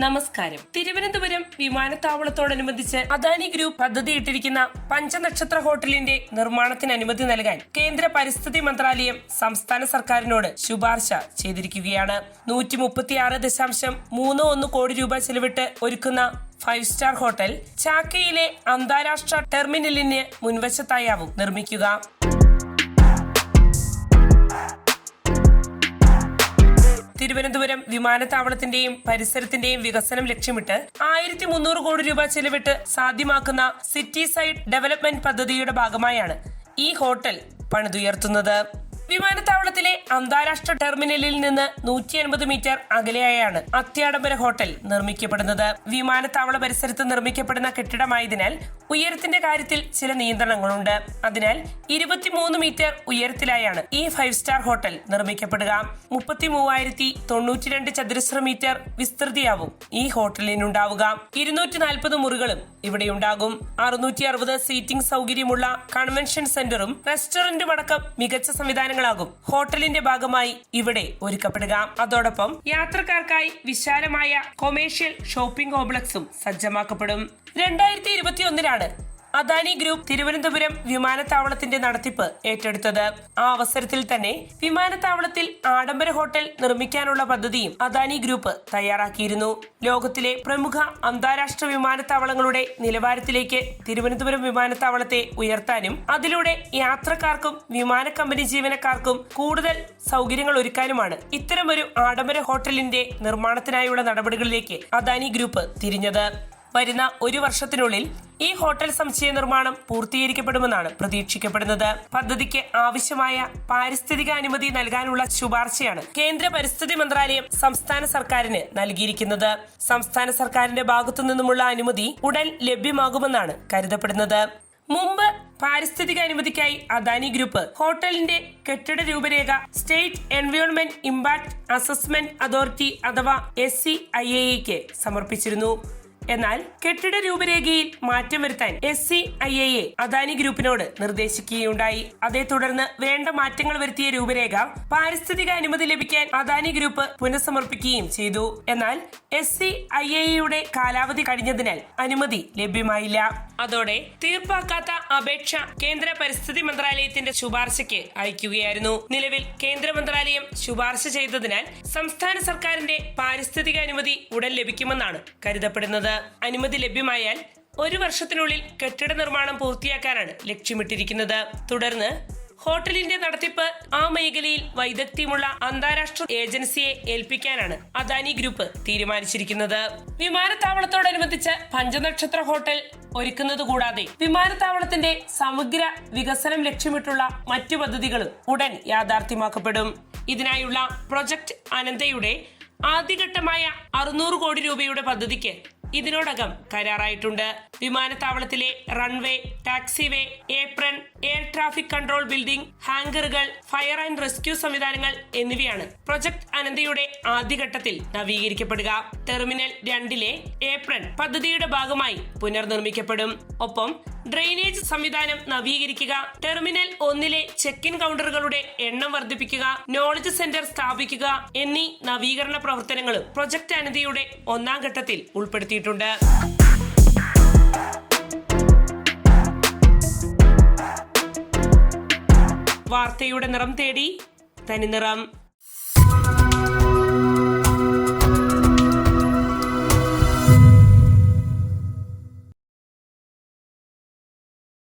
നമസ്കാരം. തിരുവനന്തപുരം വിമാനത്താവളത്തോടനുബന്ധിച്ച് അദാനി ഗ്രൂപ്പ് പദ്ധതിയിട്ടിരിക്കുന്ന പഞ്ചനക്ഷത്ര ഹോട്ടലിന്റെ നിർമ്മാണത്തിന് അനുമതി നൽകാൻ കേന്ദ്ര പരിസ്ഥിതി മന്ത്രാലയം സംസ്ഥാന സർക്കാരിനോട് ശുപാർശ ചെയ്തിരിക്കുകയാണ്. 136.31 കോടി രൂപ ചെലവിട്ട് ഒരുക്കുന്ന 5 സ്റ്റാർ ഹോട്ടൽ ചാക്കയിലെ അന്താരാഷ്ട്ര ടെർമിനലിന് മുൻവശത്തായാവും നിർമ്മിക്കുക. തിരുവനന്തപുരം വിമാനത്താവളത്തിന്റെയും പരിസരത്തിന്റെയും വികസനം ലക്ഷ്യമിട്ട് 1300 കോടി രൂപ ചെലവിട്ട് സാധ്യമാക്കുന്ന സിറ്റി സൈഡ് ഡെവലപ്മെന്റ് പദ്ധതിയുടെ ഭാഗമായാണ് ഈ ഹോട്ടൽ പണിതുയർത്തുന്നത്. വിമാനത്താവളത്തിലെ അന്താരാഷ്ട്ര ടെർമിനലിൽ നിന്ന് 150 മീറ്റർ അകലെയായാണ് അത്യാഡംബര ഹോട്ടൽ നിർമ്മിക്കപ്പെടുന്നത്. വിമാനത്താവള പരിസരത്ത് നിർമ്മിക്കപ്പെടുന്ന കെട്ടിടമായതിനാൽ ഉയരത്തിന്റെ കാര്യത്തിൽ ചില നിയന്ത്രണങ്ങളുണ്ട്. അതിനാൽ 23 മീറ്റർ ഉയരത്തിലായാണ് ഈ 5 സ്റ്റാർ ഹോട്ടൽ നിർമ്മിക്കപ്പെടുക. 33,092 ചതുരശ്ര മീറ്റർ വിസ്തൃതിയാവും ഈ ഹോട്ടലിനുണ്ടാവുക. 240 മുറികളും ഇവിടെയുണ്ടാകും. 660 സീറ്റിംഗ് സൗകര്യമുള്ള കൺവെൻഷൻ സെന്ററും റെസ്റ്റോറന്റും അടക്കം മികച്ച സംവിധാനങ്ങളാകും ഹോട്ടലിന്റെ ഭാഗമായി ഇവിടെ ഒരുക്കപ്പെടുക. അതോടൊപ്പം യാത്രക്കാർക്കായി വിശാലമായ കൊമേഴ്ഷ്യൽ ഷോപ്പിംഗ് കോംപ്ലക്സും സജ്ജമാക്കപ്പെടും. 2021 അദാനി ഗ്രൂപ്പ് തിരുവനന്തപുരം വിമാനത്താവളത്തിന്റെ നടത്തിപ്പ് ഏറ്റെടുത്തത്. ആ അവസരത്തിൽ തന്നെ വിമാനത്താവളത്തിൽ ആഡംബര ഹോട്ടൽ നിർമ്മിക്കാനുള്ള പദ്ധതിയും അദാനി ഗ്രൂപ്പ് തയ്യാറാക്കിയിരുന്നു. ലോകത്തിലെ പ്രമുഖ അന്താരാഷ്ട്ര വിമാനത്താവളങ്ങളുടെ നിലവാരത്തിലേക്ക് തിരുവനന്തപുരം വിമാനത്താവളത്തെ ഉയർത്താനും അതിലൂടെ യാത്രക്കാർക്കും വിമാന കമ്പനി ജീവനക്കാർക്കും കൂടുതൽ സൗകര്യങ്ങൾ ഒരുക്കാനുമാണ് ഇത്തരമൊരു ആഡംബര ഹോട്ടലിന്റെ നിർമ്മാണത്തിനായുള്ള നടപടികളിലേക്ക് അദാനി ഗ്രൂപ്പ് തിരിഞ്ഞത്. വരുന്ന 1 വർഷത്തിനുള്ളിൽ ഈ ഹോട്ടൽ സമുച്ചയ നിർമ്മാണം പൂർത്തീകരിക്കപ്പെടുമെന്നാണ് പ്രതീക്ഷിക്കപ്പെടുന്നത്. പദ്ധതിക്ക് ആവശ്യമായ പാരിസ്ഥിതിക അനുമതി നൽകാനുള്ള ശുപാർശയാണ് കേന്ദ്ര പരിസ്ഥിതി മന്ത്രാലയം സംസ്ഥാന സർക്കാരിന് നൽകിയിരിക്കുന്നത്. സംസ്ഥാന സർക്കാരിന്റെ ഭാഗത്തു നിന്നുമുള്ള അനുമതി ഉടൻ ലഭ്യമാകുമെന്നാണ് കരുതപ്പെടുന്നത്. മുമ്പ് പാരിസ്ഥിതിക അനുമതിക്കായി അദാനി ഗ്രൂപ്പ് ഹോട്ടലിന്റെ കെട്ടിട രൂപരേഖ state environment impact assessment authority അഥവാ SCIAക്ക് സമർപ്പിച്ചിരുന്നു. എന്നാൽ കെട്ടിട രൂപരേഖയിൽ മാറ്റം വരുത്താൻ SCIA അദാനി ഗ്രൂപ്പിനോട് നിർദ്ദേശിക്കുകയുണ്ടായി. അതേ തുടർന്ന് വേണ്ട മാറ്റങ്ങൾ വരുത്തിയ രൂപരേഖ പാരിസ്ഥിതിക അനുമതി ലഭിക്കാൻ അദാനി ഗ്രൂപ്പ് പുനഃസമർപ്പിക്കുകയും ചെയ്തു. എന്നാൽ SCIAയുടെ കാലാവധി കഴിഞ്ഞതിനാൽ അനുമതി ലഭ്യമായില്ല. അതോടെ തീർപ്പാക്കാത്ത അപേക്ഷ കേന്ദ്ര പരിസ്ഥിതി മന്ത്രാലയത്തിന്റെ ശുപാർശയ്ക്ക് അയക്കുകയായിരുന്നു. നിലവിൽ കേന്ദ്ര മന്ത്രാലയം ശുപാർശ ചെയ്തതിനാൽ സംസ്ഥാന സർക്കാരിന്റെ പാരിസ്ഥിതിക അനുമതി ഉടൻ ലഭിക്കുമെന്നാണ് കരുതപ്പെടുന്നത്. അനുമതി ലഭ്യമായാൽ 1 വർഷത്തിനുള്ളിൽ കെട്ടിട നിർമ്മാണം പൂർത്തിയാക്കാനാണ് ലക്ഷ്യമിട്ടിരിക്കുന്നത്. തുടർന്ന് ഹോട്ടലിന്റെ നടത്തിപ്പ് ആ മേഖലയിൽ വൈദഗ്ധ്യമുള്ള അന്താരാഷ്ട്ര ഏജൻസിയെ ഏൽപ്പിക്കാനാണ് അദാനി ഗ്രൂപ്പ് തീരുമാനിച്ചിരിക്കുന്നത്. വിമാനത്താവളത്തോടനുബന്ധിച്ച് പഞ്ചനക്ഷത്ര ഹോട്ടൽ ഒരുക്കുന്നത് കൂടാതെ വിമാനത്താവളത്തിന്റെ സമഗ്ര വികസനം ലക്ഷ്യമിട്ടുള്ള മറ്റു പദ്ധതികളും ഉടൻ യാഥാർത്ഥ്യമാക്കപ്പെടും. ഇതിനായുള്ള പ്രൊജക്ട് അനന്തയുടെ ആദ്യഘട്ടമായ 600 കോടി രൂപയുടെ പദ്ധതിക്ക് ഇതിനോടകം കരാറായിട്ടുണ്ട്. വിമാനത്താവളത്തിലെ runway, taxiway, apron, air traffic control building, ഹാങ്കറുകൾ, ഫയർ ആൻഡ് റെസ്ക്യൂ സംവിധാനങ്ങൾ എന്നിവയാണ് പ്രൊജക്ട് അനന്തയുടെ ആദ്യഘട്ടത്തിൽ നവീകരിക്കപ്പെടുക. ടെർമിനൽ 2ലെ ഏപ്രൺ പദ്ധതിയുടെ ഭാഗമായി പുനർനിർമ്മിക്കപ്പെടും. ഒപ്പം ഡ്രെയിനേജ് സംവിധാനം നവീകരിക്കുക, ടെർമിനൽ 1ലെ ചെക്ക് ഇൻ കൗണ്ടറുകളുടെ എണ്ണം വർദ്ധിപ്പിക്കുക, നോളജ് സെന്റർ സ്ഥാപിക്കുക എന്നീ നവീകരണ പ്രവർത്തനങ്ങളും പ്രൊജക്ട് അനന്തയുടെ 1ാം ഘട്ടത്തിൽ ഉൾപ്പെടുത്തിയിട്ടുണ്ട്. വാർത്തയുടെ നിറം തേടി തനിനിറം.